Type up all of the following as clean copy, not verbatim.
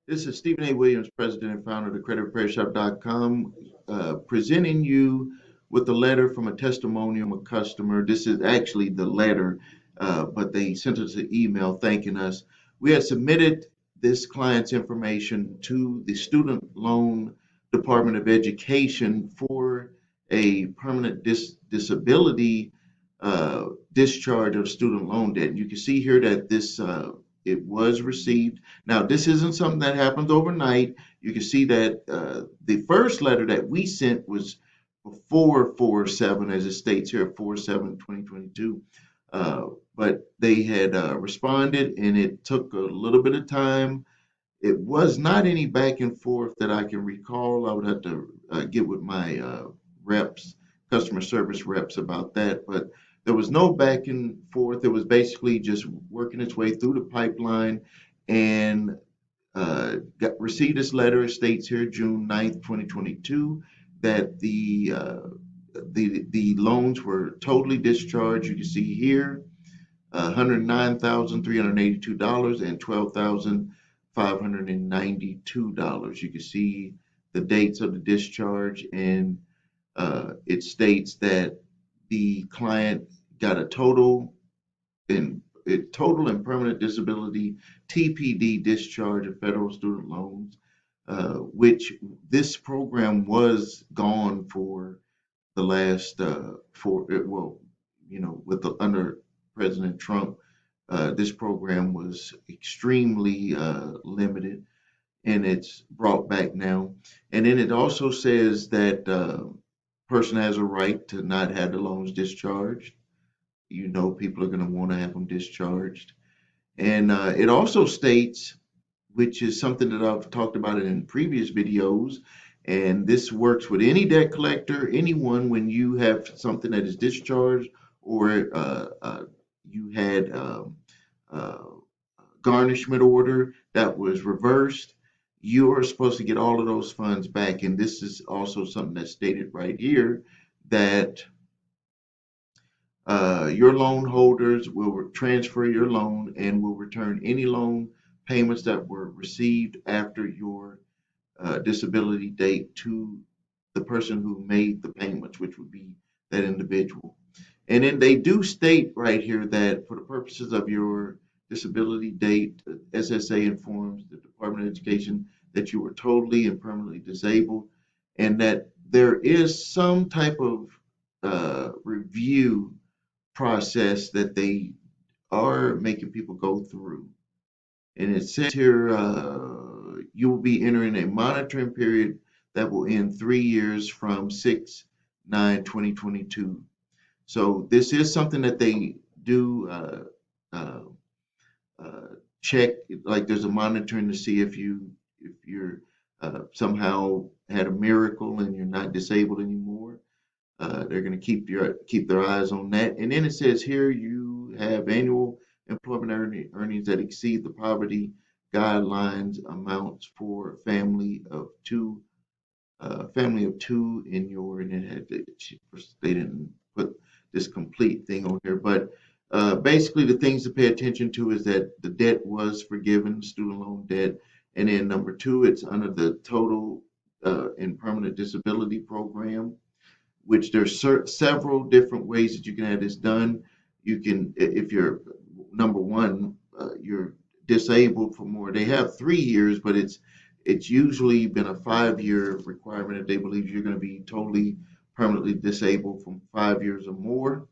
This is Stephen A. Williams, President and founder of the CreditRepairShop.com, presenting you with a letter from a testimonial from a customer. This is actually the letter, but they sent us an email thanking us. We had submitted this client's information to the Student Loan Department of Education for a permanent disability discharge of student loan debt. You can see here that this it was received. Now, this isn't something that happens overnight. You can see that the first letter that we sent was before 4/7, as it states here, 4/7/2022. But they had responded, and it took a little bit of time. It was not any back and forth that I can recall. I would have to get with my reps, customer service reps about that. But there was no back and forth. It was basically just working its way through the pipeline and received this letter. It states here June 9th, 2022, that the loans were totally discharged. You can see here $109,382 and $12,592. You can see the dates of the discharge, and it states that the client got a total and permanent disability TPD discharge of federal student loans, which this program was gone for the last with under President Trump, this program was extremely limited, and it's brought back now. And then it also says that person has a right to not have the loans discharged. People are going to want to have them discharged. And it also states, which is something that I've talked about in previous videos, and this works with any debt collector, anyone, when you have something that is discharged or you had uh, garnishment order that was reversed, you are supposed to get all of those funds back. And this is also something that's stated right here, that your loan holders will transfer your loan and will return any loan payments that were received after your disability date to the person who made the payments, which would be that individual. And then they do state right here that for the purposes of your disability date, SSA informs the Department of Education that you were totally and permanently disabled, and that there is some type of review process that they are making people go through. And it says here, you will be entering a monitoring period that will end 3 years from 6/9/2022. So this is something that they do uh, uh, check. Like, there's a monitoring to see if you're somehow had a miracle and you're not disabled anymore. They're going to keep their eyes on that. And then it says here you have annual employment earnings that exceed the poverty guidelines amounts for family of two in your, and it had they didn't put this complete thing on here, but basically the things to pay attention to is that the debt was forgiven, student loan debt, and then number two, it's under the total and permanent disability program, which there's several different ways that you can have this done. You can, if you're number one, you're disabled for more. They have 3 years, but it's usually been a 5-year requirement if they believe you're going to be totally permanently disabled from 5 years or more,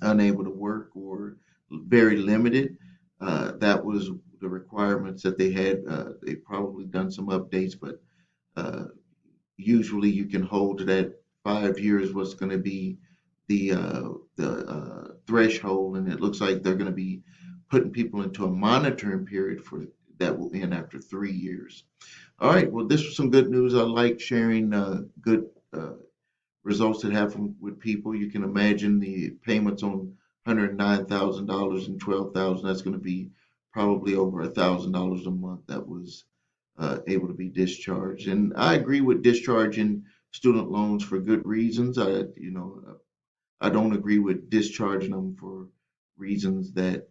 unable to work or very limited. That was the requirements that they had. They probably done some updates, but uh, usually you can hold to that 5 years, what's going to be the threshold, and it looks like they're going to be putting people into a monitoring period for that will end after 3 years. All right, well, this was some good news. I like sharing good results that happen with people. You can imagine the payments on $109,000 and $12,000. That's going to be probably over $1,000 a month that was able to be discharged. And I agree with discharging student loans for good reasons. I don't agree with discharging them for reasons that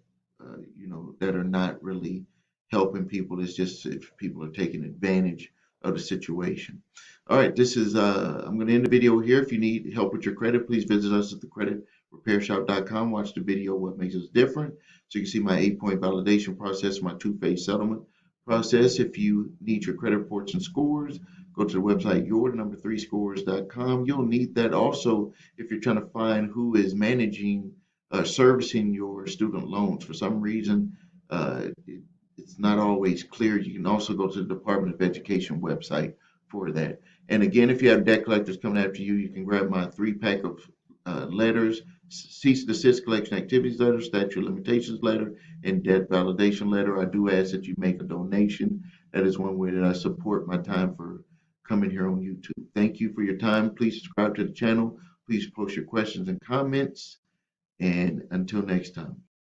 that are not really helping people. It's just if people are taking advantage of the situation. All right, this is I'm going to end the video here. If you need help with your credit, please visit us at thecreditrepairshop.com. Watch the video, What Makes Us Different, so you can see my 8-point validation process, my two-phase settlement process. If you need your credit reports and scores, go to the website your3scores.com. You'll need that also if you're trying to find who is managing servicing your student loans. For some reason, it's not always clear. You can also go to the Department of Education website for that. And again, if you have debt collectors coming after you, you can grab my 3-pack of letters: cease and desist collection activities letter, statute of limitations letter, and debt validation letter. I do ask that you make a donation. That is one way that I support my time for coming here on YouTube. Thank you for your time. Please subscribe to the channel. Please post your questions and comments. And until next time.